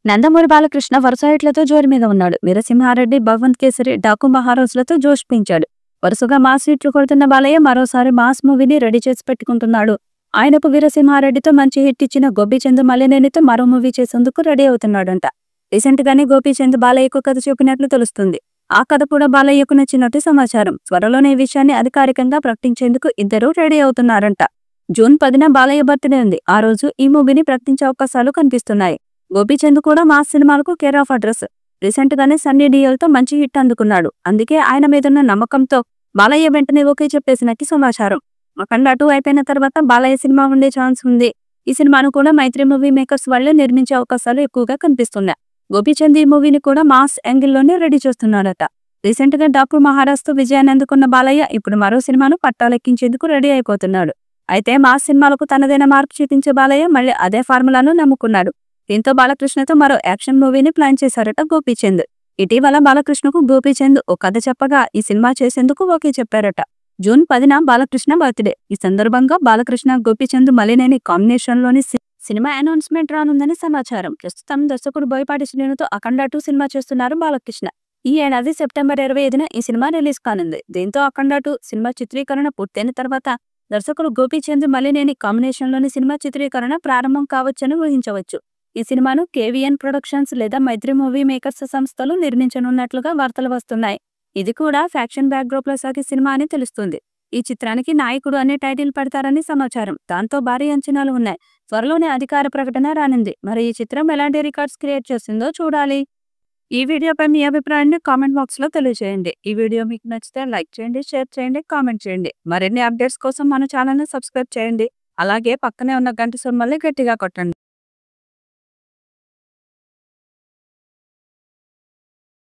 నందమూరి బాలకృష్ణ వరుస హిట్లతో జోరు మీద ఉన్నాడు. వీరసింహారెడ్డి, భగవంత్ కేసరి, డాకు మహారాజులతో జోష్ పెంచాడు. వరుసగా మాస్ హిట్లు కొడుతున్న బాలయ్య మరోసారి మాస్ మూవీని రెడీ చేసి పెట్టుకుంటున్నాడు. ఆయనకు వీరసింహారెడ్డితో మంచి హిట్ ఇచ్చిన గోపీచంద్ మలినేనితో మరో మూవీ చేసేందుకు రెడీ అవుతున్నాడంట. రీసెంట్ గానే గోపీచంద్ బాలయ్యకు కథ చెప్పినట్లు తెలుస్తుంది. ఆ కథ కూడా బాలయ్యకు నచ్చినట్టు సమాచారం. త్వరలోనే ఈ విషయాన్ని అధికారికంగా ప్రకటించేందుకు ఇద్దరూ రెడీ అవుతున్నారంట. జూన్ 10న బాలయ్య బర్త్డే ఉంది. ఆ రోజు ఈ మూవీని ప్రకటించే అవకాశాలు కనిపిస్తున్నాయి. గోపీచంద్ కూడా మాస్ సినిమాలకు కేర్ ఆఫ్ అడ్రస్. రీసెంట్ గానే సన్నీ డియోల్ తో మంచి హిట్ అందుకున్నాడు. అందుకే ఆయన మీదున్న నమ్మకంతో బాలయ్య వెంటనే ఓకే చెప్పేసినట్టు సమాచారం. అఖండ 2 అయిపోయిన తర్వాత బాలయ్య సినిమా ఉండే ఛాన్స్ ఉంది. ఈ సినిమాను కూడా మైత్రి మూవీ మేకర్స్ వాళ్ళే నిర్మించే అవకాశాలు ఎక్కువగా కనిపిస్తున్నాయి. గోపీచంద్ ఈ మూవీని కూడా మాస్ యాంగిల్లోనే రెడీ చేస్తున్నాడట. రీసెంట్ గా డాకు మహారాజుతో విజయాన్ని అందుకున్న బాలయ్య ఇప్పుడు మరో సినిమాను పట్టాలెక్కించేందుకు రెడీ అయిపోతున్నాడు. అయితే మాస్ సినిమాలకు తనదైన మార్పు చూపించే బాలయ్య మళ్ళీ అదే ఫార్ములాను నమ్ముకున్నాడు. దీంతో బాలకృష్ణతో మరో యాక్షన్ మూవీని ప్లాన్ చేశారట గోపీచంద్. ఇటీవల బాలకృష్ణకు గోపీచంద్ ఓ కథ చెప్పగా ఈ సినిమా చేసేందుకు ఓకే చెప్పారట. జూన్ 10న బాలకృష్ణ బర్త్డే. ఈ సందర్భంగా బాలకృష్ణ, గోపీచంద్ మలినేని కాంబినేషన్ లోని సినిమా అనౌన్స్మెంట్ రానుందని సమాచారం. ప్రస్తుతం దర్శకుడు బోయపాటి శ్రీనుతో అఖండ 2 సినిమా చేస్తున్నారు బాలకృష్ణ. ఈ ఏడాది సెప్టెంబర్ 25న ఈ సినిమా రిలీజ్ కానుంది. దీంతో అఖండ 2 సినిమా చిత్రీకరణ పూర్తయిన తర్వాత దర్శకుడు గోపీచంద్ మలినేని కాంబినేషన్ లోని సినిమా చిత్రీకరణ ప్రారంభం కావచ్చని ఊహించవచ్చు. ఈ సినిమాను కేవీఎన్ ప్రొడక్షన్స్ లేదా మైత్రి మూవీ మేకర్స్ సంస్థలు నిర్మించనున్నట్లుగా వార్తలు వస్తున్నాయి. ఇది కూడా ఫ్యాక్షన్ బ్యాక్డ్రాప్ లో సాగే సినిమా అని తెలుస్తుంది. ఈ చిత్రానికి నాయకుడు అనే టైటిల్ పెడతారని సమాచారం. దాంతో భారీ అంచనాలు ఉన్నాయి. త్వరలోనే అధికార ప్రకటన రానుంది. మరి ఈ చిత్రం ఎలాంటి రికార్డ్స్ క్రియేట్ చేస్తుందో చూడాలి. ఈ వీడియోపై మీ అభిప్రాయాన్ని కామెంట్ బాక్స్ లో తెలియజేయండి. ఈ వీడియో మీకు నచ్చితే లైక్ చేయండి, షేర్ చేయండి, కామెంట్ చేయండి. మరిన్ని అప్డేట్స్ కోసం మన ఛానల్ ని సబ్స్క్రైబ్ చేయండి. అలాగే పక్కనే ఉన్న గంట సింబల్ని గట్టిగా కొట్టండి.